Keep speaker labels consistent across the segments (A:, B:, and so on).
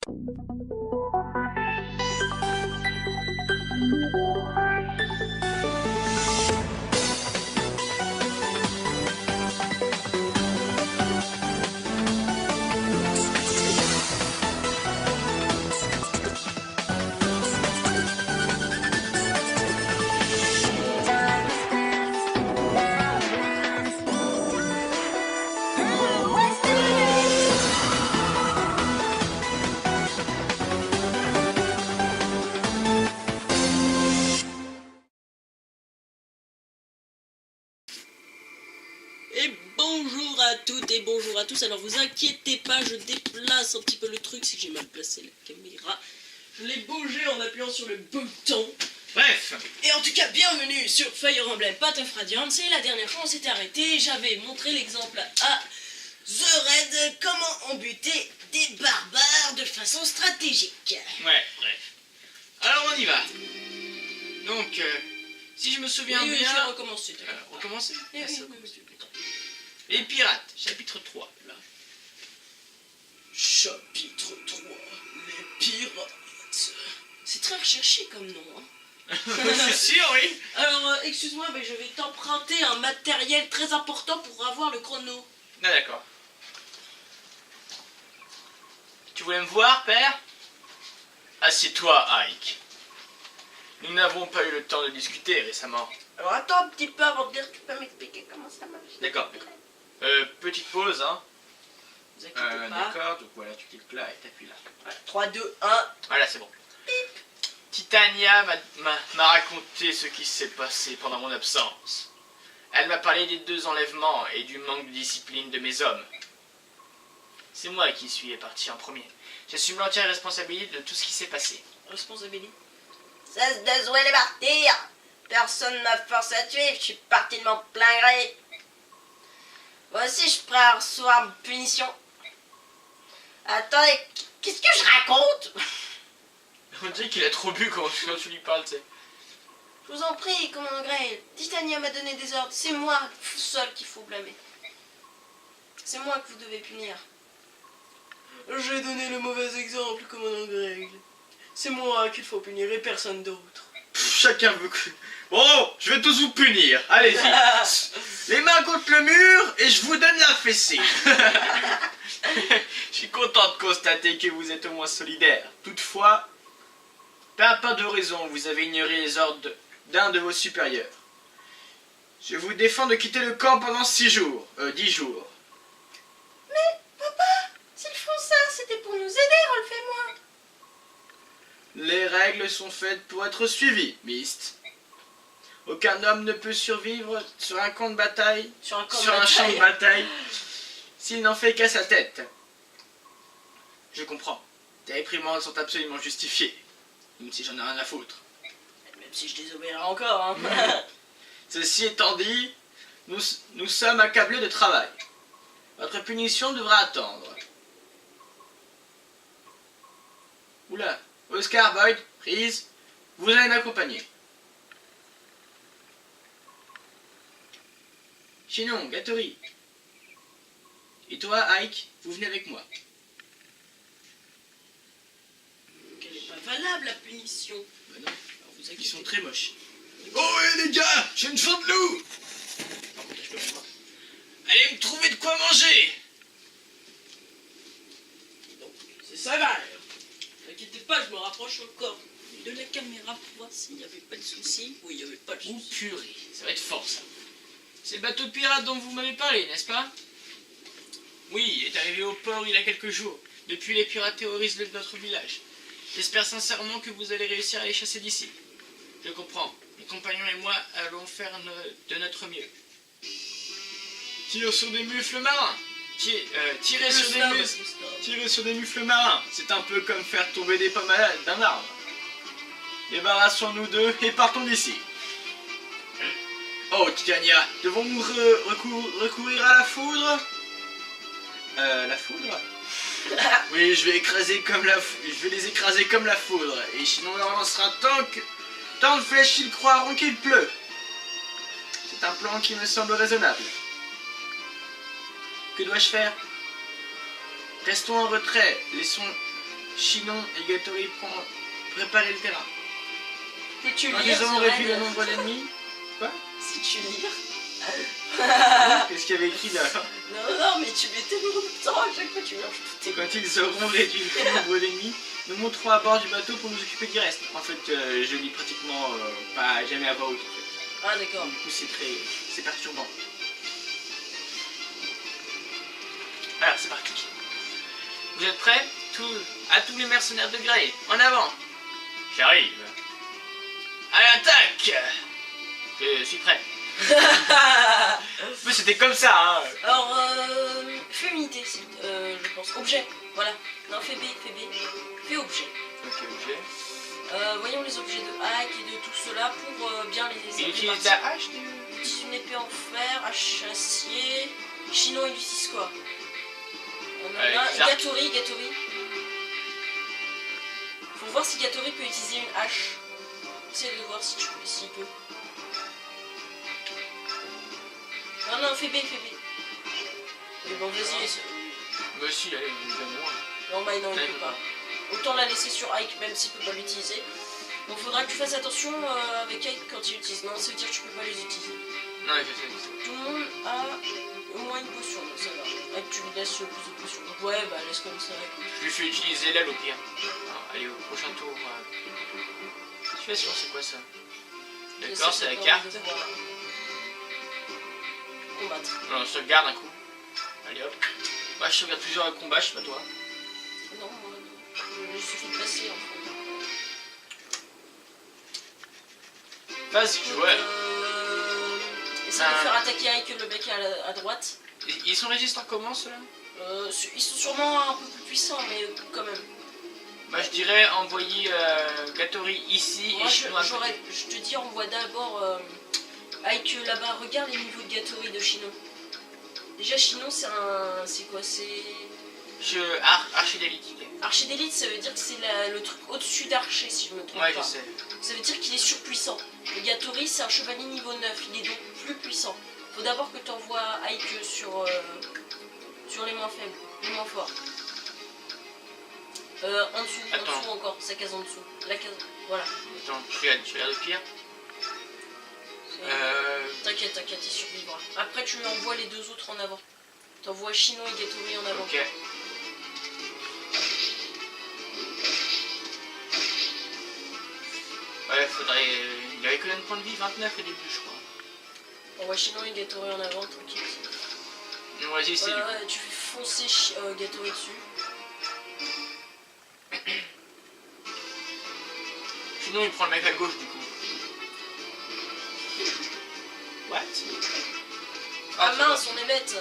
A: Et bonjour à toutes et bonjour à tous. Alors vous inquiétez pas, je déplace un petit peu le truc, si j'ai mal placé la caméra. Je l'ai bougé en appuyant sur le bouton.
B: Bref.
A: Et en tout cas, bienvenue sur Fire Emblem Path of Radiance. Et la dernière fois on s'était arrêté, j'avais montré l'exemple à The Red, comment on butait des barbares de façon stratégique.
B: Ouais, bref. Alors on y va. Donc, si je me souviens
A: Oui,
B: bien...
A: je vais recommencer.
B: Recommencer
A: Oui,
B: Ah,
A: oui,
B: ça,
A: oui, oui.
B: Les pirates, chapitre 3.
A: Là. Chapitre 3, les pirates. C'est très recherché comme nom, hein.
B: C'est sûr, oui.
A: Alors, excuse-moi, mais je vais t'emprunter un matériel très important pour avoir le chrono.
B: Ah d'accord. Tu voulais me voir, père? Assieds-toi, Ike. Nous n'avons pas eu le temps de discuter récemment.
A: Alors, attends un petit peu avant de dire, tu peux m'expliquer comment ça marche?
B: D'accord, d'accord. Petite pause, hein.
A: Ne vous inquiétez pas.
B: D'accord, donc voilà, tu cliques là et t'appuies là.
A: Voilà, 3, 2, 1.
B: Voilà, c'est bon. Titania m'a raconté ce qui s'est passé pendant mon absence. Elle m'a parlé des 2 enlèvements et du manque de discipline de mes hommes. C'est moi qui suis parti en premier. J'assume l'entière responsabilité de tout ce qui s'est passé.
A: Responsabilité.
C: Cesse de jouer les martyrs. Personne m'a forcé à tuer, je suis parti de mon plein gré. Moi aussi je suis prêt à recevoir une punition. Attendez, qu'est-ce que je raconte?
B: On dirait qu'il a trop bu quand tu lui parles, tu sais.
A: Je vous en prie, commandant Grey. Titania m'a donné des ordres. C'est moi seul qu'il faut blâmer. C'est moi que vous devez punir. J'ai donné le mauvais exemple, commandant Grey. C'est moi qu'il faut punir et personne d'autre.
B: Chacun veut que... Bon, je vais tous vous punir. Allez-y. Les mains contre le mur et je vous donne la fessée. Je suis content de constater que vous êtes au moins solidaire. Toutefois, pas de raison, vous avez ignoré les ordres d'un de vos supérieurs. Je vous défends de quitter le camp pendant 10 jours.
C: Mais papa, s'ils font ça, c'était pour nous aider, relevez-moi.
B: Les règles sont faites pour être suivies, Myst. Aucun homme ne peut survivre sur un camp de bataille,
A: Sur un
B: champ de bataille, s'il n'en fait qu'à sa tête. Je comprends. Tes réprimandes sont absolument justifiées, même si j'en ai rien à foutre.
A: Même si je désobéirai encore, hein.
B: Ceci étant dit, nous sommes accablés de travail. Votre punition devra attendre. Oula, Oscar, Boyd, Freeze, vous allez m'accompagner. Chinon, Gattori. Et toi, Ike, vous venez avec moi.
A: Qu'elle n'est pas valable, la punition.
B: Bah non,
A: Alors, vous
B: ils
A: inquiétez
B: sont
A: pas.
B: très moches. Oh ouais les gars, j'ai une faim de loup. Allez me trouver de quoi manger.
A: Donc, c'est ça va. Ne vous inquiétez pas, je me rapproche encore de la caméra pour voir s'il n'y avait pas de soucis. Oui, il n'y avait pas de
B: Oh
A: soucis.
B: purée, ça va être fort ça. C'est le bateau pirate dont vous m'avez parlé, n'est-ce pas? Oui, il est arrivé au port il y a quelques jours. Depuis, les pirates terrorisent notre village. J'espère sincèrement que vous allez réussir à les chasser d'ici. Je comprends. Mes compagnons et moi allons faire de notre mieux. Tire sur des mufles marins. Tirer sur des mufles marins. C'est un peu comme faire tomber des pommes d'un arbre. Débarrassons-nous d'eux et partons d'ici. Oh, Titania, devons-nous recourir à la foudre? La foudre? Oui, je vais les écraser comme la foudre. Et sinon, on leur lancera tant de flèches qu'ils croiront qu'il pleut. C'est un plan qui me semble raisonnable. Que dois-je faire? Restons en retrait. Chinon et Gatori préparer le terrain.
A: Peux-tu
B: Quand
A: lire
B: ils auront
A: ce
B: réduit le
A: raid
B: nombre d'ennemis. Quoi?
A: Si tu lis.
B: Qu'est-ce qu'il y avait écrit là?
A: Non, mais tu mets tellement de temps à chaque fois, tu mélanges tous tes
B: Quand ils auront réduit le nombre d'ennemis, nous monterons à bord du bateau pour nous occuper du reste. En fait, je lis pratiquement pas jamais à voix haute. En fait.
A: Ah, d'accord.
B: Du coup, c'est perturbant. Alors, c'est parti. Vous êtes prêts? À tous les mercenaires de Grey, en avant. J'arrive. À l'attaque. Je suis prêt. Mais c'était comme ça, hein.
A: Alors, fais unité, je pense. Objet, voilà. Non, fais B. Fais objet.
B: Ok, objet.
A: Voyons les objets de hack et de tout cela pour bien les
B: Il utilise
A: répartir.
B: la hache
A: Il utilise une épée en fer, hache acier. Chinon, il utilise quoi? On en a
B: des arcs.
A: Gatori. Faut voir si Gatori peut utiliser une hache. Essaye de voir s'il peut. Non, fais B. Mais bon, vas-y, essaie.
B: Bah si, allez, évidemment.
A: Non, bah non, il peut pas. Autant la laisser sur Ike, même s'il peut pas l'utiliser. Donc faudra que tu fasses attention avec Ike quand il utilise. Non, ça veut dire que tu peux pas les utiliser.
B: Non, je sais.
A: Tout le monde a au moins une potion, donc ça va. Ike, tu lui laisses plus de potions. Donc ouais, bah laisse comme ça.
B: Je lui fais utiliser l'aile au pire. Allez, au prochain tour. Situation, c'est quoi ça? D'accord, c'est la carte.
A: Combattre.
B: On sauvegarde un coup. Allez hop. Moi je sauvegarde plusieurs combats, je sais pas toi.
A: Non, moi non. Il suffit de passer en fait.
B: Vas-y, ouais.
A: Essaye de faire attaquer Ike le mec à droite.
B: Ils sont résistants comment ceux-là?
A: Ils sont sûrement un peu plus puissants, mais quand même.
B: Bah je dirais envoyer Gatori ici.
A: Moi,
B: et Chinon à côté.
A: je te dis, on voit d'abord Ike là-bas. Regarde les niveaux de Gatori de Chinon. Déjà, Chinon, c'est quoi? C'est.
B: Archer d'élite.
A: Archer d'élite, ça veut dire que c'est le truc au-dessus d'archer, si je me trompe
B: Ouais,
A: pas.
B: je sais.
A: Ça veut dire qu'il est surpuissant. Le Gatori, c'est un chevalier niveau 9, il est donc plus puissant. Faut d'abord que tu envoies Ike sur les moins faibles, les moins forts. En dessous encore, sa case en dessous. La case, voilà.
B: Attends, je regarde le pire.
A: T'inquiète, il survivra. Après, tu lui envoies les deux autres en avant. T'envoies Chinon et Gatori en avant.
B: Ok. Ouais, faudrait. Il avait combien de points de vie? 29 au début, je crois.
A: Envoie Chinon et Gatori en avant, tranquille.
B: Non, vas-y, c'est
A: Voilà, tu fais foncer Gatori dessus.
B: Sinon, il prend le mec à gauche du coup. What?
A: Ah mince, on est bête.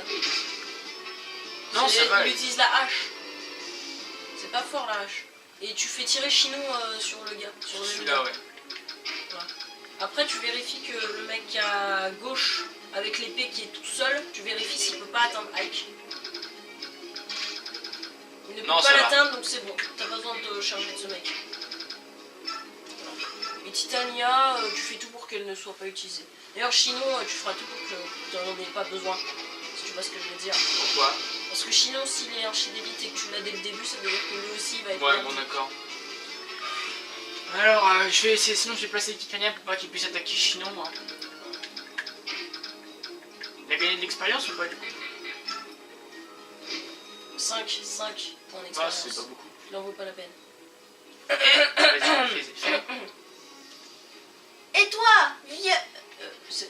B: Non, ça va.
A: Il utilise la hache. C'est pas fort la hache. Et tu fais tirer Chinon sur le gars. Sur
B: celui-là, ouais.
A: Voilà. Après, tu vérifies que le mec à gauche, avec l'épée qui est tout seul, tu vérifies s'il peut pas atteindre Ike. Il ne peut pas l'atteindre, donc c'est bon. T'as pas besoin de te charger de ce mec. Voilà. Et Titania, tu fais tout pour qu'elle ne soit pas utilisée. D'ailleurs, Chinon, tu feras tout pour que tu n'en aies pas besoin. Si tu vois ce que je veux dire.
B: Pourquoi?
A: Parce que Chinon, s'il est archer d'élite et que tu l'as dès le début, ça veut dire que lui aussi il va être.
B: Ouais, bon, d'accord. Alors, je vais essayer, sinon je vais placer Titania pour pas qu'il puisse attaquer Chinon. Hein. Il a gagné de l'expérience ou pas du coup?
A: 5 points
B: Ah,
A: d'expérience.
B: c'est pas beaucoup.
A: Il en vaut pas la peine.
B: Vas-y, fais.
A: Et toi, vieux.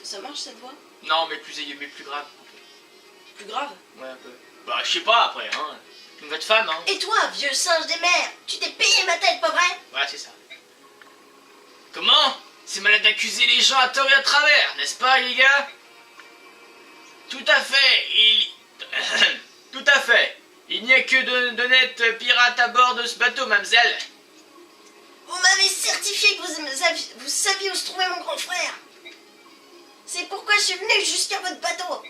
A: Ça marche cette voix?
B: Non, mais plus grave.
A: Plus grave?
B: Ouais, un peu. Bah, je sais pas après, hein. Une voix de femme, hein.
C: Et toi, vieux singe des mers, tu t'es payé ma tête, pas vrai?
B: Voilà, c'est ça. Comment? C'est malade d'accuser les gens à tort et à travers, n'est-ce pas, les gars? Tout à fait, Tout à fait. Il n'y a que d'honnêtes pirates à bord de ce bateau, mademoiselle.
C: Vous m'avez certifié que vous saviez où se trouvait mon grand frère. C'est pourquoi je suis venu jusqu'à votre bateau.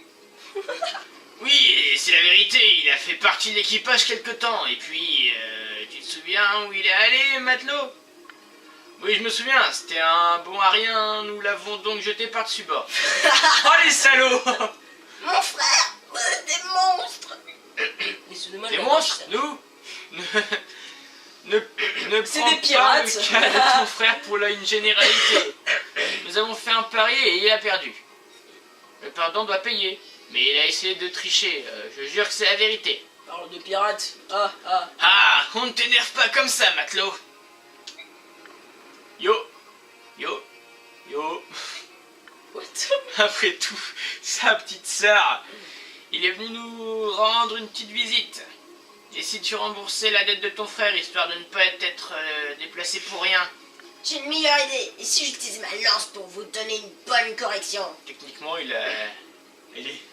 B: Oui, et c'est la vérité, il a fait partie de l'équipage quelque temps, et puis, tu te souviens où il est allé, matelot? Oui, je me souviens, c'était un bon à rien, nous l'avons donc jeté par-dessus bord. Oh les salauds!
C: Mon frère, vous êtes des monstres.
B: Des monstres? Nous? Ne
A: C'est
B: prends
A: des
B: pas
A: pirates.
B: le cas de ton frère pour là une généralité. Nous avons fait un pari et il a perdu. Le perdant doit payer. Mais il a essayé de tricher. Je jure que c'est la vérité.
A: Parle de pirates.
B: Ah, on ne t'énerve pas comme ça, matelot. Yo.
A: What?
B: Après tout, sa petite sœur, il est venu nous rendre une petite visite. Et si tu remboursais la dette de ton frère, histoire de ne pas être déplacé pour rien?
C: J'ai une meilleure idée. Et si j'utilise ma lance pour vous donner une bonne correction?
B: Techniquement, elle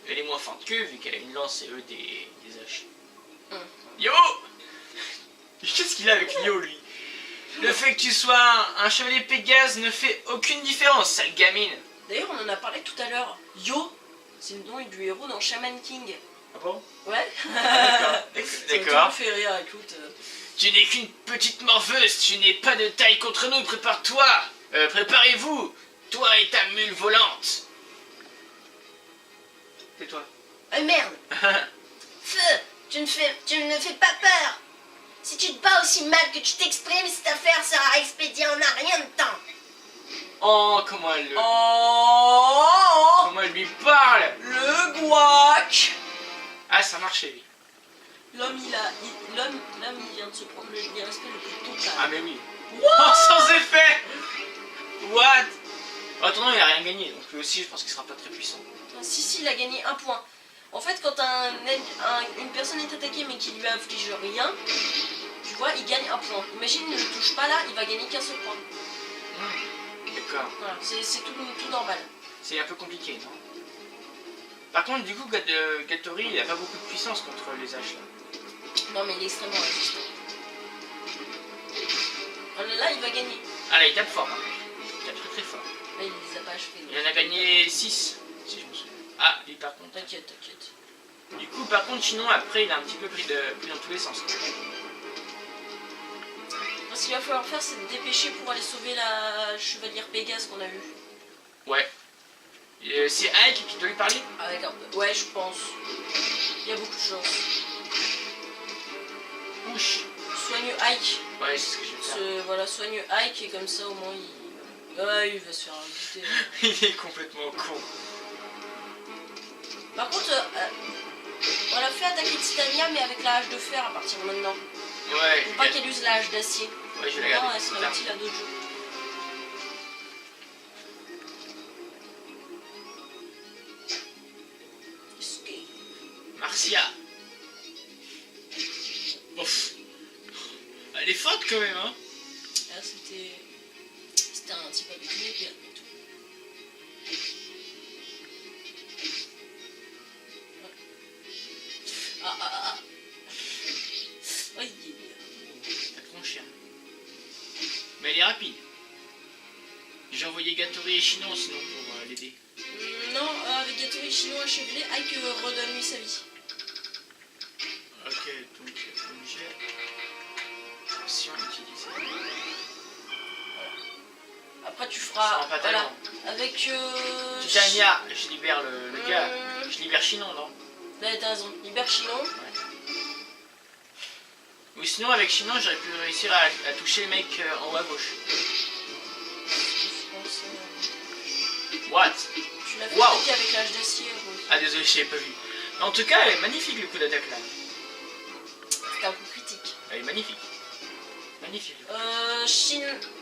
B: est moins forte qu'eux, vu qu'elle a une lance et eux des haches. Yo! Qu'est-ce qu'il a avec Yo, lui? Le fait que tu sois un chevalier Pégase ne fait aucune différence, sale gamine.
A: D'ailleurs, on en a parlé tout à l'heure. Yo, c'est le nom du héros dans Shaman King.
B: Ah bon?
A: Ouais.
B: D'accord.
A: Ça me fait rire, écoute.
B: Tu n'es qu'une petite morveuse, tu n'es pas de taille contre nous, prépare-toi. Préparez-vous, toi et ta mule volante. C'est toi.
C: Oh merde! Feu! Tu ne me fais pas peur! Si tu te bats aussi mal que tu t'exprimes, cette affaire sera expédiée en un rien de temps!
B: Oh, comment elle
A: Oh,
B: comment elle lui parle.
A: le guac.
B: Ah, ça marchait, lui.
A: L'homme, il vient de se prendre le respect le plus total.
B: Ah, mais oui. Oh, sans effet. What? Oh, attends, il a rien gagné, donc lui aussi, je pense qu'il sera pas très puissant.
A: Si, il a gagné un point. En fait, quand une personne est attaquée mais qui lui inflige rien, tu vois, il gagne un point. Imagine, il ne le touche pas là, il va gagner qu'un seul point.
B: D'accord.
A: Voilà, c'est tout normal.
B: C'est un peu compliqué, non? Par contre, du coup, Gattori, il a pas beaucoup de puissance contre les haches, là.
A: Non, mais il est extrêmement résistant. Là, il va gagner.
B: Ah, là, il tape fort, par contre. Il tape très très fort.
A: Là, il les a pas achevés.
B: Il en a gagné 6, si je me souviens. Ah, lui, par contre.
A: T'inquiète.
B: Du coup, par contre, sinon, après, il a un petit peu pris dans tous les sens.
A: Ce qu'il va falloir faire, c'est de dépêcher pour aller sauver la chevalière Pégase qu'on a vue.
B: Ouais. C'est Ike qui doit lui parler?
A: Avec un peu. Ouais, je pense. Il y a beaucoup de chance.
B: Push.
A: Soigne Ike.
B: Ouais, c'est ce que je vais faire.
A: Voilà, soigne Ike et comme ça, au moins, il va se faire inviter.
B: Il est complètement con.
A: Par contre, on l'a fait attaquer Titania, mais avec la hache de fer à partir de maintenant.
B: Ouais.
A: Faut pas qu'elle use la hache d'acier.
B: Ouais, je vais la
A: Non,
B: garder.
A: elle sera utile à d'autres jeux.
B: Marcia. Ouf. Elle est forte quand même, hein.
A: Là, c'était un type avec une épée et tout. Oh,
B: La tronche. Mais elle est rapide. J'ai envoyé Gattori et Chinon sinon pour l'aider.
A: Non, avec Gattori Chinois achevelé, Ike redonne lui sa vie.
B: Ok, donc objet. Option utilisée.
A: Après tu
B: Ça
A: feras.
B: rend pas
A: Voilà.
B: tellement.
A: Avec.
B: Titania, je libère le gars. Je libère Chinon, non?
A: Là, t'as raison. Libère Chinon.
B: Ou sinon, avec Chinon, j'aurais pu réussir à toucher le mec en haut à gauche.
A: Je pense,
B: What?
A: tu l'as fait
B: Wow.
A: attaquer avec l'âge d'acier. Rose.
B: Ah, désolé, je l'avais pas vu. Mais en tout cas, elle est magnifique le coup d'attaque là.
A: C'était un coup critique.
B: Elle est magnifique. Magnifique.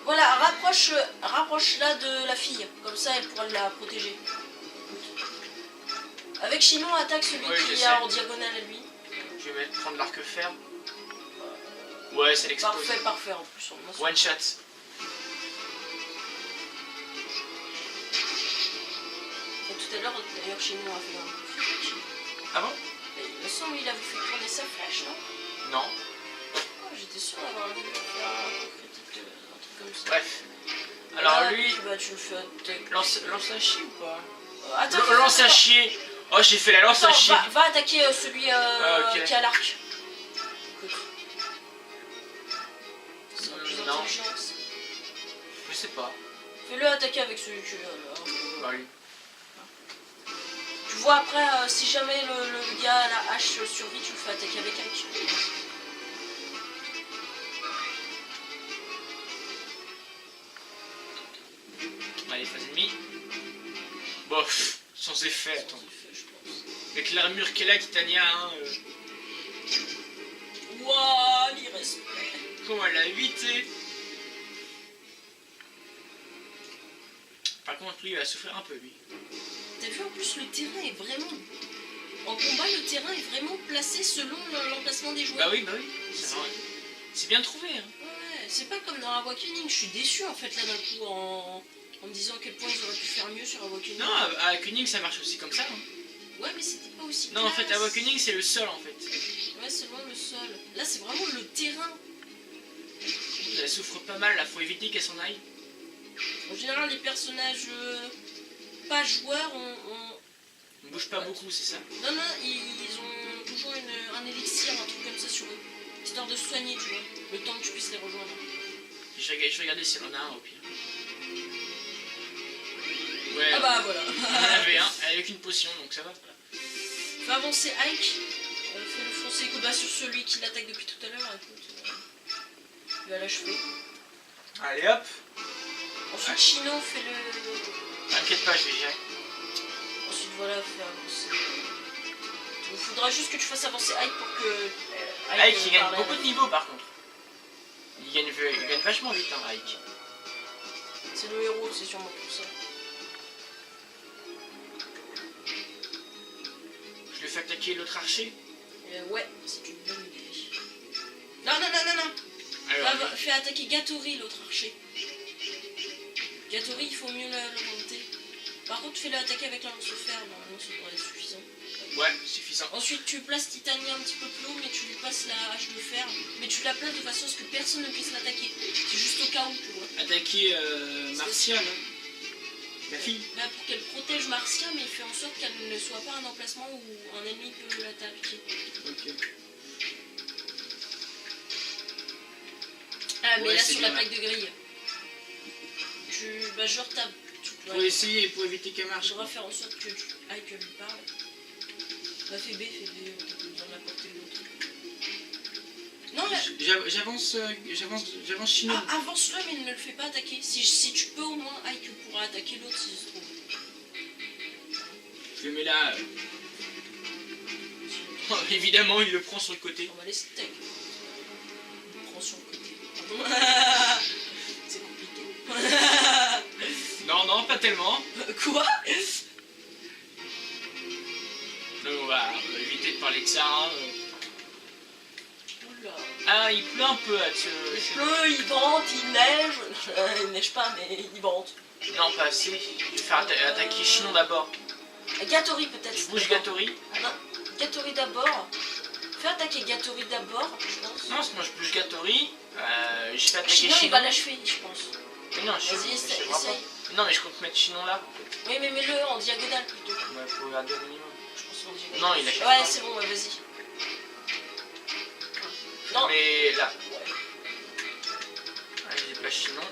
A: Voilà, rapproche-la de la fille. Comme ça, elle pourra la protéger. Avec Chinon, attaque celui
B: Oui, je
A: qui est
B: sais.
A: en diagonale à lui.
B: Je vais prendre l'arc-fer. Ouais, c'est l'explose.
A: Parfait en plus.
B: One shot.
A: Et tout à l'heure, d'ailleurs, Chinon a fait un coup critique.
B: Ah bon?
A: Et il me semble qu'il avait fait tourner sa flèche, non?
B: Non.
A: Oh, j'étais sûr d'avoir vu faire un coup critique, un truc comme ça.
B: Bref. Alors
A: Là,
B: lui,
A: tu le fais attaquer.
B: lance à chier ou pas?
A: Attends,
B: Lance à chier. Oh, j'ai fait la lance à
A: Attends,
B: chier.
A: va attaquer celui
B: ok.
A: qui a l'arc. Écoute. C'est plus
B: Non.
A: intelligent que ça.
B: Je sais pas.
A: Fais-le attaquer avec celui qui a l'arc.
B: Bah lui.
A: Tu vois après, si jamais le gars à la hache survit, tu le fais attaquer avec Ike.
B: les phases ennemies. Bon, sans effet, attends.
A: Je pense.
B: Avec l'armure qu'elle a, Titania, hein,
A: Wouah, l'irrespect.
B: comment elle a évité. Par contre, lui, il va souffrir un peu, lui.
A: T'as vu, en plus, le terrain est vraiment... En combat, le terrain est vraiment placé selon l'emplacement des joueurs.
B: Bah oui. C'est bien trouvé, hein.
A: Ouais, c'est pas comme dans Awakening. Je suis déçu, en fait, là, d'un coup, en me disant à quel point ils auraient pu faire mieux sur Awakening.
B: Non, à Awakening, ça marche aussi comme ça, hein.
A: Ouais, mais c'était pas aussi
B: Non, en fait,
A: classe.
B: Awakening, c'est le sol, en fait.
A: Ouais, seulement le sol. Là, c'est vraiment le terrain.
B: Elle souffre pas mal, là, faut éviter qu'elle s'en aille.
A: En général, les personnages pas joueurs
B: On bouge pas beaucoup, c'est ça.
A: Non, ils ont toujours un élixir, un truc comme ça sur eux. Histoire de se soigner, tu vois. Le temps que tu puisses les rejoindre.
B: Je vais regarder si elle en a un, au pire. Ouais,
A: Ah bah voilà.
B: elle en avait un, elle avait qu'une potion, donc ça va.
A: Fais avancer Ike. Fais le foncer combat sur celui qui l'attaque depuis tout à l'heure. Écoute, il va l'achever.
B: Allez, hop.
A: Ensuite, Chino fait le...
B: T'inquiète pas, je vais gérer.
A: Ensuite, voilà, fais avancer... Il faudra juste que tu fasses avancer Ike pour que...
B: Ike, il gagne
A: parle à
B: beaucoup de niveaux, par contre. Il gagne vachement vite, hein, Ike.
A: C'est le héros, c'est sûrement pour ça.
B: Je lui fais attaquer l'autre archer.
A: Ouais, c'est une bonne idée. Non.
B: Alors,
A: Fais attaquer Gatori, l'autre archer. Gatori, il faut mieux le monter. Par contre, fais-le attaquer avec la lance-fer, normalement ça devrait être suffisant.
B: ouais, suffisant.
A: Ensuite, tu places Titania un petit peu plus haut, mais tu lui passes la hache de fer. Mais tu la places de façon à ce que personne ne puisse l'attaquer. C'est juste au cas où, tu vois.
B: Attaquer Martial, hein. La fille.
A: Là, pour qu'elle protège Marcia, mais il fait en sorte qu'elle ne soit pas un emplacement où un ennemi peut l'attaquer.
B: Ok.
A: Ah, mais
B: Ouais,
A: là,
B: c'est
A: sur
B: bien,
A: la plaque de grille. Genre,
B: Pour essayer, pour éviter qu'elle marche.
A: Je devrais faire en sorte que Ike lui parle. Bah, fais B, t'as pas besoin de la porter de l'autre. Non, là...
B: J'avance Chino.
A: Ah, avance-le, mais ne le fais pas attaquer. Si tu peux, au moins, Ike pourra attaquer l'autre si ça se trouve.
B: Je le mets là. Oh, évidemment, il le prend sur le côté.
A: On va laisser steak. On prend sur le côté. C'est compliqué.
B: Non, pas tellement.
A: Quoi?
B: Donc, on va éviter de parler de ça. Hein.
A: Oula.
B: Ah, il pleut un peu là.
A: Il pleut, il vente, il neige. Il neige pas, mais il vente.
B: Non, pas assez. Je vais faire attaquer Chinon d'abord.
A: Gatori peut-être.
B: Je bouge Gatori.
A: Non, Gatori d'abord. Fais attaquer Gatori d'abord, je pense.
B: Non, moi je bouge Gatori. Je fais attaquer
A: Sinon, il
B: Chinon.
A: va l'achever, je pense.
B: Mais non, je
A: Vas-y,
B: sais
A: essaye.
B: pas. Non, mais je compte mettre Chinon là.
A: Oui, mais mets-le en diagonale plutôt.
B: Ouais, pour regarder au minimum.
A: Je pense en diagonale.
B: Non, il achète
A: Ouais,
B: pas.
A: c'est bon, ouais, vas-y. Non.
B: Mais là.
A: Ouais.
B: Allez, je déplace Chinon.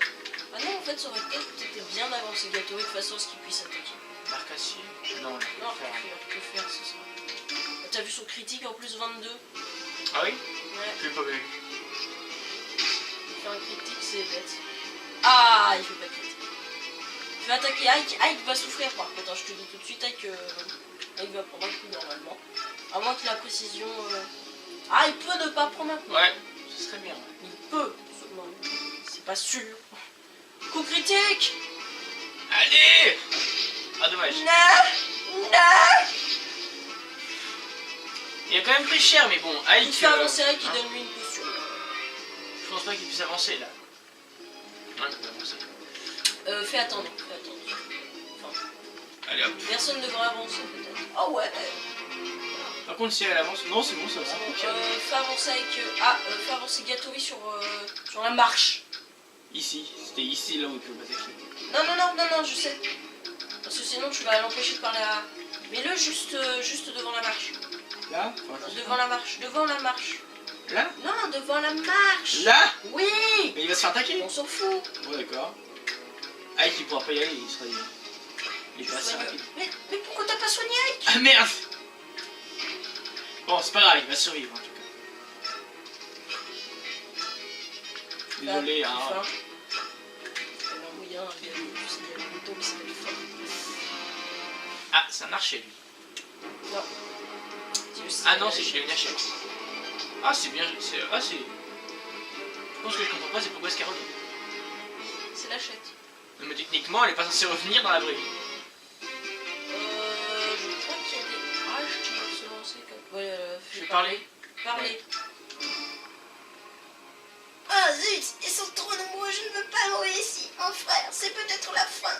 A: Ah non, en fait, ça aurait peut-être été bien d'avancer Gatori de façon à ce qu'il puisse attaquer.
B: Marque acier. Non,
A: Non,
B: faire.
A: que faire, c'est ça. T'as vu son critique en plus 22?
B: Ah oui?
A: Ouais,
B: Je l'ai pas vu.
A: faire un critique, c'est bête. Ah, il fait pas de critique. Fais attaquer Ike. Ike va souffrir par contre, hein, je te dis tout de suite, Ike va prendre un coup normalement. À moins que la précision... Ah, il peut ne pas prendre un coup.
B: Ouais, ce serait bien.
A: Il peut, seulement. C'est pas sûr. Coup critique.
B: Allez! Ah, dommage.
A: Non.
B: Il a quand même pris cher, mais bon, Ike.
A: Il fait avancer Ike, il
B: hein.
A: donne lui une posture.
B: Je pense pas qu'il puisse avancer là. Non, il peut avancer.
A: Fais attendre. Enfin,
B: Allez hop.
A: personne ne devrait avancer peut-être. Oh ouais.
B: Par contre, si elle avance. Non, c'est bon, ça va.
A: C'est bon. Fais avancer avec... fais avancer Gatori sur la marche.
B: Ici, c'était ici là où il peut attaquer.
A: Non, je sais. Parce que sinon tu vas l'empêcher de parler à... Mets-le juste devant la marche.
B: Là?
A: Devant la marche.
B: Là?
A: Non, devant la marche.
B: Là?
A: Oui.
B: Mais il va se faire attaquer.
A: On s'en fout.
B: Ouais, d'accord. Ike il pourra pas y aller, il sera. Il est pas assez rapide.
A: Mais pourquoi t'as pas soigné Ike?
B: Ah merde! Bon, c'est pas grave, il va survivre en tout cas. Désolé, hein.
A: Alors, oui. il y a un gars, tu sais, il y a le bouton qui s'appelle fort.
B: Ah, ça a marché lui.
A: Non. Tu sais,
B: Ah non, c'est chez une achète. Ah, c'est bien. Ah, c'est. Je pense que je comprends pas, c'est pourquoi est-ce qu'elle revient.
A: C'est l'achète.
B: Mais techniquement, elle est pas censée revenir dans la vraie vie.
A: Je crois qu'il y a des haches qui vont se lancer comme. Ouais,
B: Je vais parler.
A: Parler.
C: Ah zut, ils sont trop nombreux, je ne veux pas mourir ici. Mon frère, c'est peut-être la fin.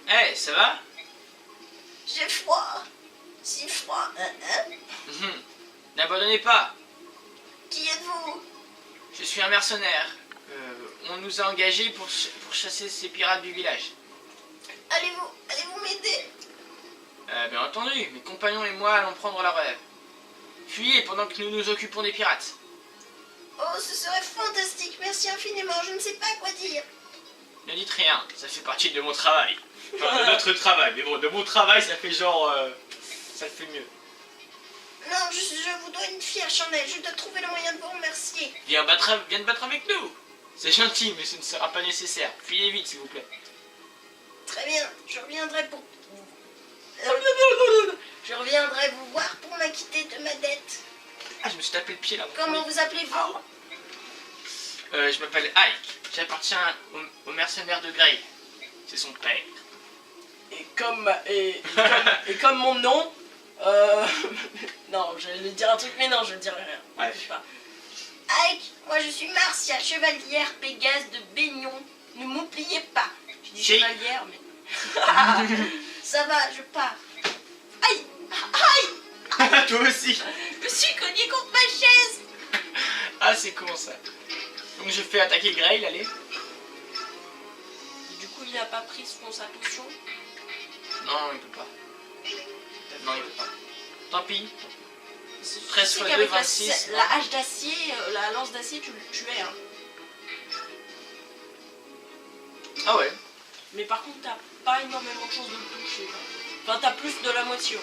B: Eh, ça va?
C: J'ai froid. Si froid.
B: N'abandonnez pas.
C: Qui êtes-vous?
B: Je suis un mercenaire. On nous a engagés pour chasser ces pirates du village.
C: Allez-vous m'aider?
B: Bien entendu, mes compagnons et moi allons prendre la relève. Fuyez pendant que nous nous occupons des pirates.
C: Oh, ce serait fantastique. Merci infiniment. Je ne sais pas quoi dire.
B: Ne dites rien, ça fait partie de mon travail. Enfin, de notre travail, mais bon, de mon travail, ça fait genre... ça le fait mieux.
C: Non, je vous dois une fière chandelle. Je dois trouver le moyen de vous remercier.
B: Viens te battre avec nous. C'est gentil, mais ce ne sera pas nécessaire. Fuyez vite, s'il vous plaît.
C: Très bien. Je reviendrai vous voir pour m'acquitter de ma dette.
B: Ah, je me suis tapé le pied là.
C: Comment vous appelez-vous?
B: Je m'appelle Ike. J'appartiens au mercenaire de Grey. C'est son père.
A: Et comme mon nom. Non, j'allais dire un truc, mais non, je ne dirai rien.
B: Ouais.
A: Je sais pas.
C: Ike, moi je suis Marcia, chevalière Pégase de Baignon. Ne m'oubliez pas.
A: Je dis
B: Si.
A: chevalière, mais.
C: Ça va, je pars. Aïe! Aïe!
B: Toi aussi.
C: Je me suis cogné contre ma chaise.
B: Ah, c'est con ça. Donc je fais attaquer Grey, allez.
A: Du coup, il a pas pris sa potion.
B: Non, il peut pas. Non, il peut pas. Tant pis. 13
A: Tu sais
B: fois
A: qu'avec
B: 2, 26.
A: la hache d'acier, la lance d'acier, tu le tuais. Hein.
B: Ah ouais.
A: Mais par contre, t'as pas énormément de chances de le toucher. Enfin, t'as plus de la moitié.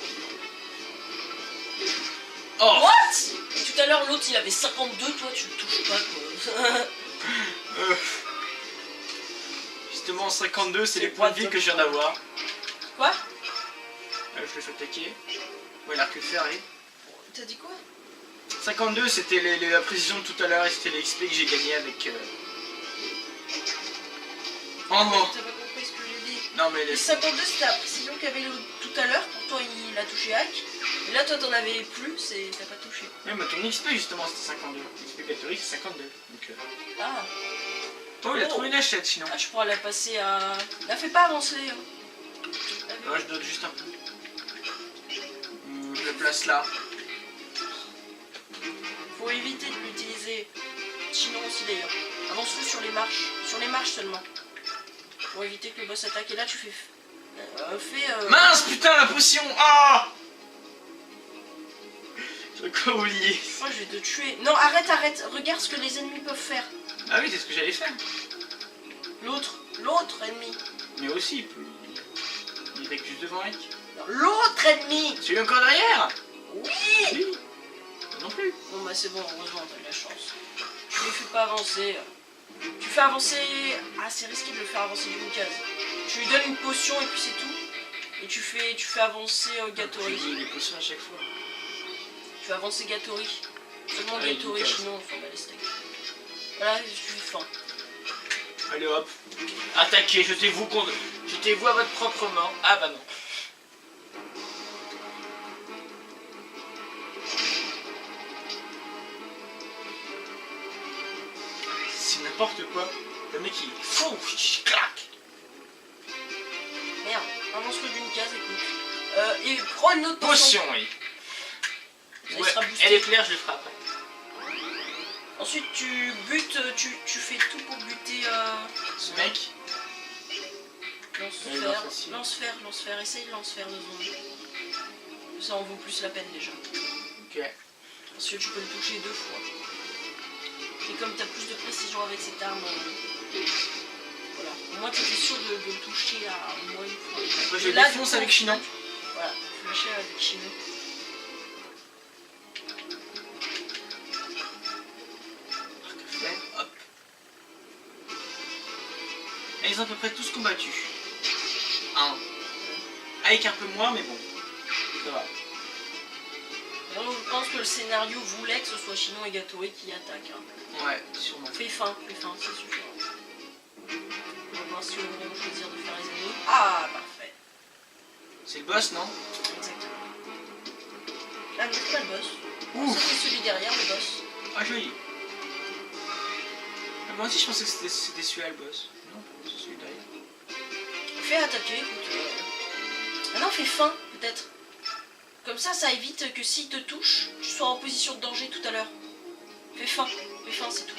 B: Oh.
A: What? Et tout à l'heure, l'autre il avait 52, toi tu le touches pas quoi.
B: Justement, 52, c'est
A: C'est
B: les points de
A: pas
B: vie
A: top.
B: que je viens d'avoir.
A: Quoi?
B: Je le fais attaquer. Ouais, l'arc ferré.
A: T'as dit quoi?
B: 52, c'était la précision de tout à l'heure et c'était les XP que j'ai gagné avec. Oh non.
A: T'as pas compris ce que j'ai dit.
B: Non, mais
A: Le
B: les.
A: 52 c'était la précision qu'avait l'autre tout à l'heure, pourtant il a touché Hack. Et là toi t'en avais plus et t'as pas touché.
B: Ouais, mais ton XP justement c'était 52. XP catégorie c'est 52. Donc.
A: Ah,
B: Oh, il a
A: Oh.
B: trouvé une hachette sinon.
A: je pourrais la passer à. La fais pas avancer. Hein.
B: Ouais, je doute juste un peu. Je le place là.
A: Faut éviter de l'utiliser. Sinon aussi d'ailleurs. Avance-le sur les marches. Sur les marches seulement. Pour éviter que le boss attaque. Et là tu fais.
B: Mince, putain, la potion. Ah. J'ai encore oublié.
A: Moi je vais te tuer. Non, arrête. Regarde ce que les ennemis peuvent faire.
B: Ah oui, c'est ce que j'allais faire.
A: L'autre ennemi.
B: Mais aussi, il était juste devant Ike.
A: Non, l'autre ennemi.
B: Celui encore derrière.
A: Oui.
B: Lui. Non plus.
A: Bon bah c'est bon, heureusement t'as eu la chance. Tu les fais pas avancer. Tu fais avancer... Ah c'est risqué de le faire avancer d'une case. Tu lui donnes une potion et puis c'est tout. Et tu fais avancer Gatori.
B: Il est potions à chaque fois.
A: Tu fais avancer Gatori. Seulement
B: Allez,
A: Gatori
B: une case.
A: sinon on s'en bat les steaks. Voilà, je suis fin.
B: Allez hop. Attaquez, jetez-vous à votre propre mort. Ah bah non. C'est n'importe quoi. Le mec il fou, clac.
A: Merde, avance-le d'une case, écoute. Et prends une autre potion.
B: Potion, oui.
A: Ça, il
B: Ouais,
A: sera boosté.
B: elle est claire, je le ferai après.
A: Ensuite tu butes, tu fais tout pour buter
B: Ce mec. Ouais,
A: lance-fer, essaye lance-fer 2 secondes. Ça en vaut plus la peine déjà.
B: Ok.
A: Parce que tu peux le toucher 2 fois. Et comme tu as plus de précision avec cette arme, voilà. Au moins tu es sûr de le toucher à au moins une fois.
B: Moi je
A: Et là,
B: défonce
A: du coup,
B: avec Chinon.
A: Voilà, flasher avec Chinon.
B: Hop. Et ils ont à peu près tous combattu. Hein. Avec un peu moins, mais bon. Ça va.
A: Alors, je pense que le scénario voulait que ce soit Chinon et Gatoé qui attaquent. Hein.
B: Ouais, sûrement.
A: Fais fin, c'est suffisant. On va voir si on va choisir de faire les ennemis. Ah, parfait.
B: C'est le boss, non?
A: Exactement. Ah non, c'est pas le boss.
B: Ouf.
A: C'est celui derrière le boss.
B: Ah, joli. Ah, moi aussi, je pensais que c'était celui-là le boss. Non, c'est celui derrière.
A: Fais attaquer, écoute. Ah non, fais fin, peut-être. Comme ça évite que s'il te touche, tu sois en position de danger tout à l'heure. Fais fin, c'est tout.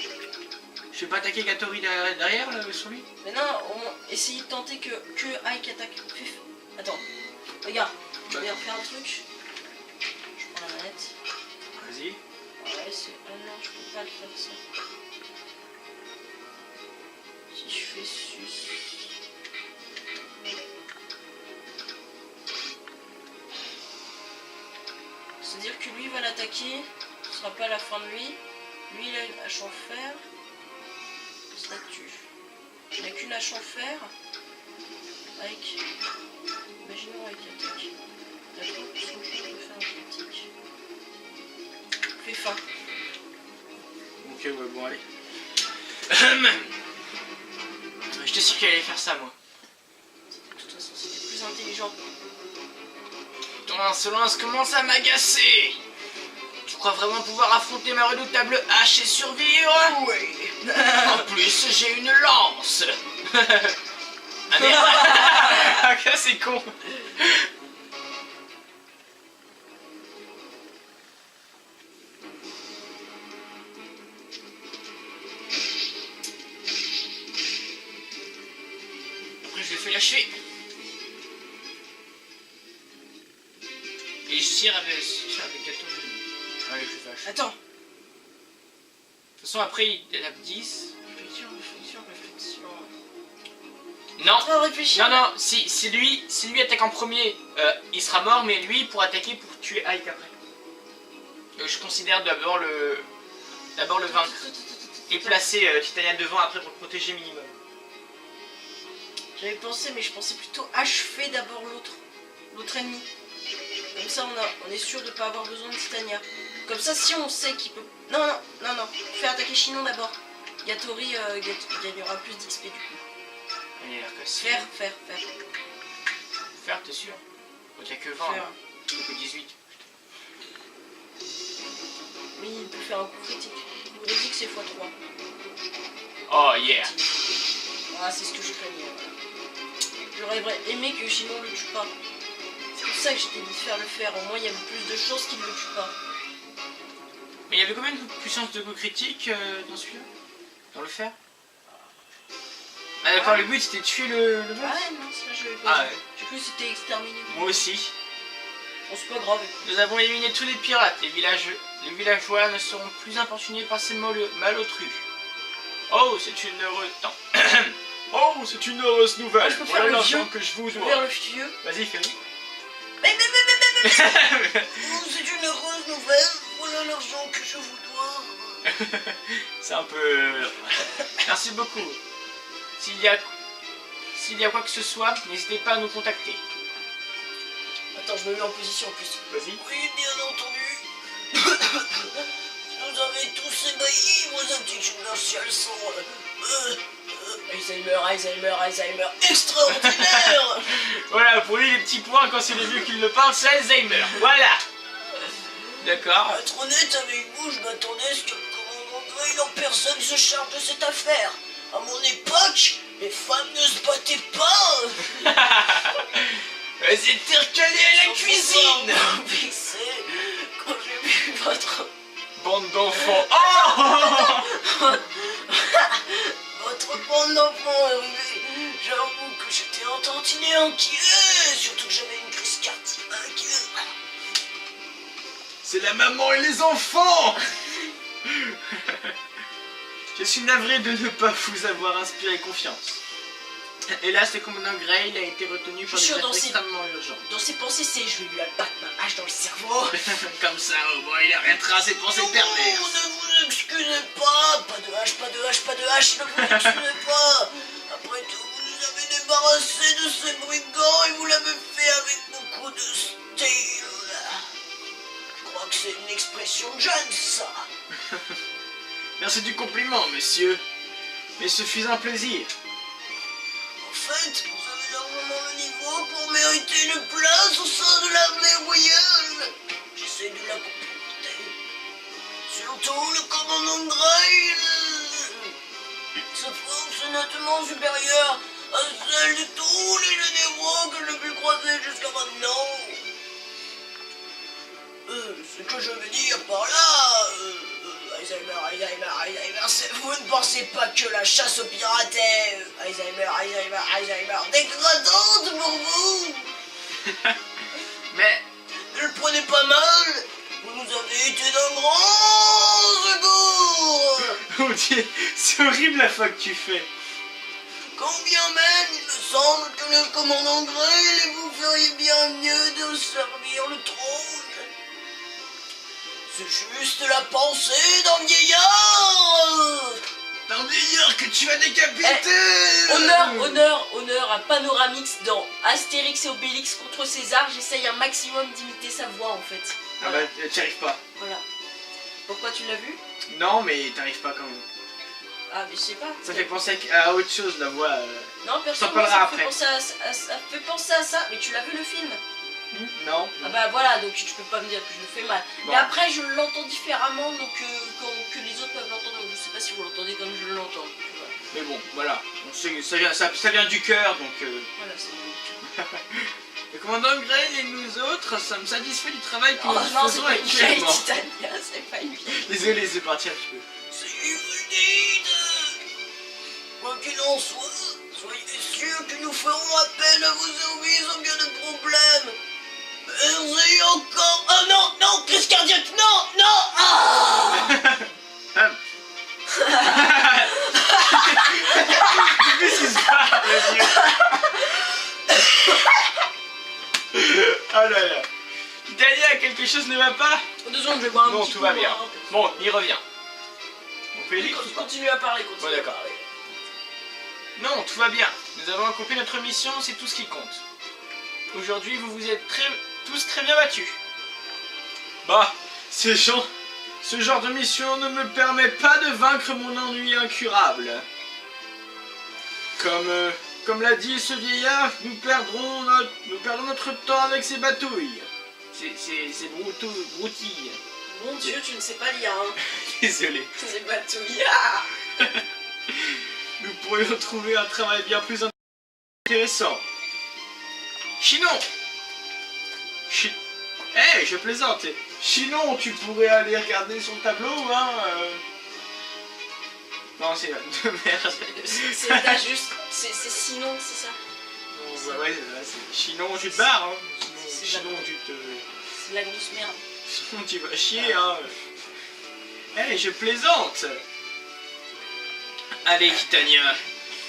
B: Je vais pas attaquer Gatori derrière, là, sur lui?
A: Mais non, au moins, essaye de tenter que Ike attaque. Attends, regarde,
B: Bah.
A: regarde, fais un truc. Je prends la manette.
B: Vas-y.
A: Ouais, c'est... Ah non, je peux pas le faire ça. Si je fais sus... C'est-à-dire que lui va l'attaquer, ce sera pas la fin de lui. Lui il a une hache en fer. Ça tue. Il n'a qu'une hache en fer. Avec... Imaginons avec attaque. D'accord, son jeu peut faire un critique. Fais fin.
B: Ok, ouais, bon, allez. J'étais sûr qu'il allait faire ça, moi.
A: De toute façon, c'était plus intelligent.
B: Ton insolence commence à m'agacer. Tu crois vraiment pouvoir affronter ma redoutable hache et survivre?
A: Oui.
B: En plus, j'ai une lance. Ah merde. Ok, c'est con. Après, je l'ai fait lâcher. Et je tire avec Gatori. Allez, je fais lâcher.
A: Attends.
B: De toute façon, après, il tape 10.
A: Réflexion.
B: Non.
A: Attends, réfléchir.
B: Non, si lui attaque en premier, il sera mort, mais lui pour attaquer pour tuer Ike après. Donc je considère d'abord le vaincre et placer Titania devant après pour le protéger minimum.
A: J'avais pensé, mais je pensais plutôt achever d'abord l'autre ennemi. Comme ça, on est sûr de pas avoir besoin de Titania. Comme ça, si on sait qu'il peut... Non. Fais attaquer Chinon d'abord. Gatori gagnera plus d'XP du coup.
B: Il a l'air que si.
A: Faire.
B: T'es sûr? Il n'y a que 20,
A: Faire.
B: il n'y a que 18.
A: Oui, il peut faire un coup critique. On a dit que c'est x3.
B: Oh yeah.
A: Ah, c'est ce que je craignais. Voilà. J'aurais aimé que Chinon le tue pas. C'est pour ça que j'étais dit de faire le fer. Au moins, il y avait plus de chances qu'il le tue pas.
B: Mais il y avait combien de puissance de coup critique dans celui-là? Dans le fer? Ah d'accord, le but c'était de tuer le boss?
A: Ah ouais, non, ça je l'avais pas.
B: Ah ouais.
A: J'ai cru que c'était exterminé.
B: Moi aussi.
A: Bon, c'est pas grave.
B: Nous avons éliminé tous les pirates. Les villageois ne seront plus importunés par ces malotrus. Oh, c'est une heureuse... Oh, c'est une heureuse nouvelle.
A: Ah, je peux faire le
B: l'argent
A: vieux.
B: que je vous
A: Je vais
B: dois.
A: faire le vieux.
B: Vas-y, fais-le.
A: Oh, c'est une heureuse nouvelle. Voilà l'argent que je vous dois.
B: C'est un peu... Merci beaucoup. S'il y a quoi que ce soit, n'hésitez pas à nous contacter.
A: Attends, je me mets en position en plus.
B: Vas-y.
A: Oui, bien entendu. Vous avez tous ébahi, vos aptitudes martiales sont... Alzheimer, extraordinaire.
B: Voilà, pour lui, les petits points, quand c'est les vieux qui le parlent, c'est Alzheimer. Voilà. D'accord.
A: Pour être honnête avec vous, je m'attendais à ce que le commandant Grail en personne se charge de cette affaire. À mon époque, les femmes ne se battaient pas.
B: Elles étaient recalées à la cuisine.
A: Vexé quand j'ai vu votre...
B: Bande d'enfants. Oh.
A: Votre bande d'enfants arrivée. J'avoue que j'étais entantiné, inquiet. Surtout que j'avais une crise cardiaque.
B: C'est la maman et les enfants. Je suis navré de ne pas vous avoir inspiré confiance. Hélas, le commandant Grail a été retenu pour des
A: sûr,
B: affaires
A: dans ses-
B: extrêmement urgentes.
A: Dans ses pensées, c'est je vais lui abattre ma hache dans le cerveau.
B: Comme ça, au moins, il arrêtera ses pensées perverses.
A: Non, ne vous excusez pas. Pas de hache, ne vous excusez pas. Après tout,
C: débarrasser de ces brigands et vous l'avez fait avec beaucoup de style. Je crois que c'est une expression de jeune, ça.
B: Merci du compliment, monsieur. Mais ce fut un plaisir.
C: En fait, vous avez largement le niveau pour mériter une place au sein de l'armée royale. J'essaie de la comporter. Surtout le commandant Grail. Sa force est nettement supérieure à celle de tous les généraux que j'ai pu croiser jusqu'à maintenant. Ce que je veux dire par là... Alzheimer, vous ne pensez pas que la chasse aux pirates est... Alzheimer, dégradante pour vous.
B: Mais...
C: Ne le prenez pas mal. Vous nous avez été d'un grand secours.
B: Oh Dieu, c'est horrible la faute que tu fais.
C: Quand bien même, il me semble que le commandant Grail et vous feriez bien mieux de servir le trône. C'est juste la pensée d'un vieillard.
B: D'un vieillard que tu vas décapiter.
A: Honneur à Panoramix dans Astérix et Obélix contre César. J'essaye un maximum d'imiter sa voix en fait.
B: Ah
A: Voilà.
B: bah, t'y arrives pas.
A: Voilà. Pourquoi tu l'as vu?
B: Non, mais t'arrives pas quand même.
A: Ah mais je sais pas.
B: Ça fait penser à autre chose, la voix.
A: Non, personne
B: t'en parlerai
A: ça
B: après.
A: fait penser ça fait penser à ça. Mais tu l'as vu le film?
B: Non.
A: Ah bah voilà, donc tu peux pas me dire que je le fais mal.
B: Bon.
A: Mais après je l'entends différemment donc que les autres peuvent l'entendre. Donc je sais pas si vous l'entendez comme je l'entends. tu vois.
B: Mais bon, voilà. On sait que ça vient du cœur, donc...
A: Voilà, c'est
B: Le commandant Grail et nous autres sommes satisfaits du travail que
A: Oh
B: nous
A: non, c'est
B: faisons
A: pas une vieille
B: actuellement.
A: Titania, c'est pas une vieille.
B: Désolé, c'est parti un petit peu.
C: Si vous le dites. Quoi qu'il en soit, soyez sûrs que nous ferons appel à vos services en cas de problème. Merci encore. Oh non, non, crise cardiaque, non, non. Ah.
B: Qu'est-ce qui se passe, les yeux? Oh là là. Italia, quelque chose ne va pas?
A: 2 secondes, je vais boire un
B: Non,
A: petit
B: tout
A: coup,
B: va bien.
A: hein.
B: Bon, il revient. On fait les
A: Continue à parler, continue
B: Ouais,
A: à
B: d'accord.
A: parler.
B: Non, tout va bien. Nous avons accompli notre mission, c'est tout ce qui compte. Aujourd'hui, vous vous êtes tous très bien battus. Bah, ce genre de mission ne me permet pas de vaincre mon ennui incurable. Comme l'a dit ce vieillard, nous perdons notre temps avec ces batouilles. Ces broutilles.
A: Mon Dieu, tu ne sais pas lire, hein.
B: Désolé.
A: C'est batouillard.
B: Nous pourrions trouver un travail bien plus intéressant. Chinon. Eh, je plaisante. Chinon, tu pourrais aller regarder son tableau, hein. Non, c'est de merde.
A: C'est juste, c'est sinon, c'est ça.
B: Non, ouais, c'est Chinon, tu te barres, hein. Chinon, tu te...
A: C'est de la grosse merde.
B: Chinon, tu vas chier, hein. Eh, je plaisante. Allez, Titania,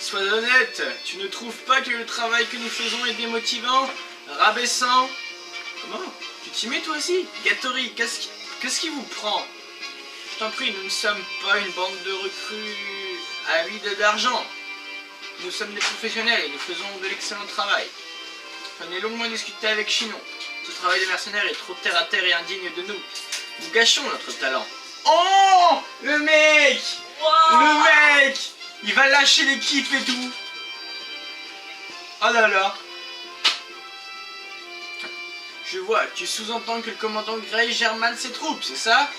B: sois honnête. Tu ne trouves pas que le travail que nous faisons est démotivant, rabaissant? Comment? Tu t'y mets toi aussi? Gatori, qu'est-ce qui vous prend? Je t'en prie, nous ne sommes pas une bande de recrues avides d'argent. Nous sommes des professionnels et nous faisons de l'excellent travail. J'en ai longuement discuté avec Chinon. Ce travail de mercenaire est trop terre à terre et indigne de nous. Nous gâchons notre talent. Oh! Le mec!
A: Wow.
B: Le mec! Il va lâcher l'équipe et tout. Oh là là. Je vois, tu sous-entends que le commandant Grail gère mal ses troupes, c'est ça?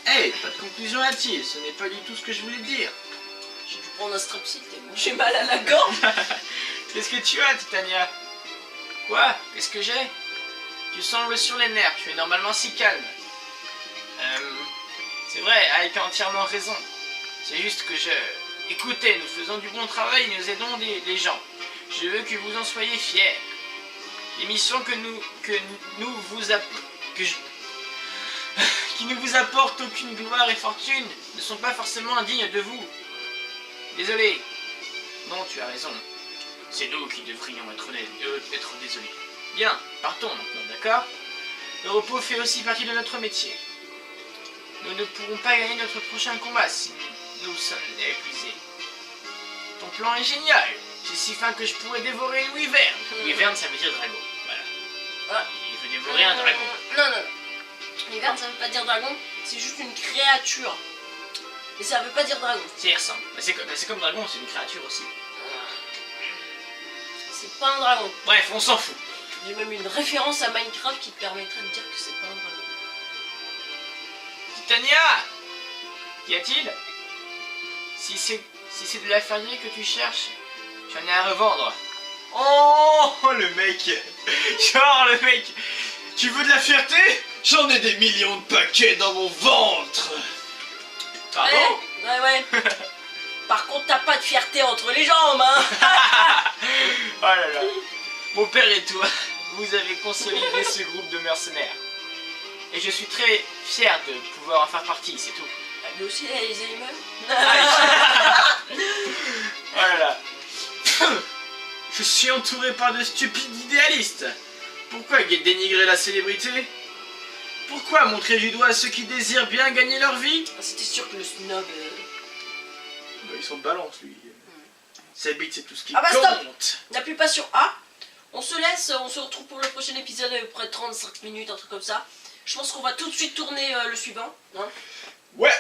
B: Hey, pas de conclusion hâtive, ce n'est pas du tout ce que je voulais dire.
A: J'ai dû prendre un strepsil, j'ai mal à la gorge.
B: Qu'est-ce que tu as, Titania? Quoi? Qu'est-ce que j'ai? Tu sembles sur les nerfs, tu es normalement si calme. C'est vrai, Ike a entièrement raison. C'est juste que Écoutez, nous faisons du bon travail et nous aidons les gens. Je veux que vous en soyez fiers. Les missions qui ne vous apportent aucune gloire et fortune ne sont pas forcément indignes de vous. Désolé. Non, tu as raison. C'est nous qui devrions être désolés. Bien, partons maintenant, d'accord? Le repos fait aussi partie de notre métier. Nous ne pourrons pas gagner notre prochain combat si nous sommes épuisés. Ton plan est génial. C'est si fin que je pourrais dévorer une wyvern. Wyvern, ça veut dire dragon. Voilà.
A: Ah.
B: Il veut dévorer un dragon.
A: Non, non. Wyvern, ça veut pas dire dragon, c'est juste une créature. Mais ça veut pas dire dragon.
B: Ça y ressemble. Bah, c'est comme dragon, c'est une créature aussi.
A: C'est pas un dragon.
B: Bref, on s'en fout.
A: J'ai même une référence à Minecraft qui te permettrait de dire que c'est pas un dragon.
B: Titania, qu'y a-t-il? Si c'est de la farine que tu cherches, j'en ai à revendre. Oh, le mec. Genre le mec. Tu veux de la fierté? J'en ai des millions de paquets dans mon ventre. Pardon?
A: Ouais. Par contre, t'as pas de fierté entre les jambes, hein.
B: Oh là là. Mon père et toi, vous avez consolidé ce groupe de mercenaires. Et je suis très fier de pouvoir en faire partie, c'est tout.
A: Lui aussi, il a les Alzheimer.
B: Oh là là. Je suis entouré par de stupides idéalistes. Pourquoi dénigrer la célébrité? Pourquoi montrer du doigt à ceux qui désirent bien gagner leur vie?
A: C'était sûr que le snob...
B: Bah, ils sont de balance, lui. Sa bite, c'est tout ce qui
A: Ah bah,
B: compte.
A: stop. N'appuie pas sur A. On se laisse, on se retrouve pour le prochain épisode à peu près 35 minutes, un truc comme ça. Je pense qu'on va tout de suite tourner le suivant. Hein.
B: Ouais.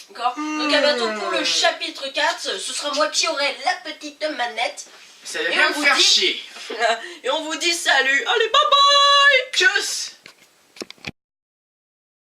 A: D'accord. Donc à bientôt pour le chapitre 4. Ce sera moi qui aurai la petite manette.
B: Ça va
A: Et
B: bien
A: on
B: me
A: vous
B: faire
A: dit-
B: chier.
A: Et on vous dit salut. Allez, bye bye.
B: Tchuss.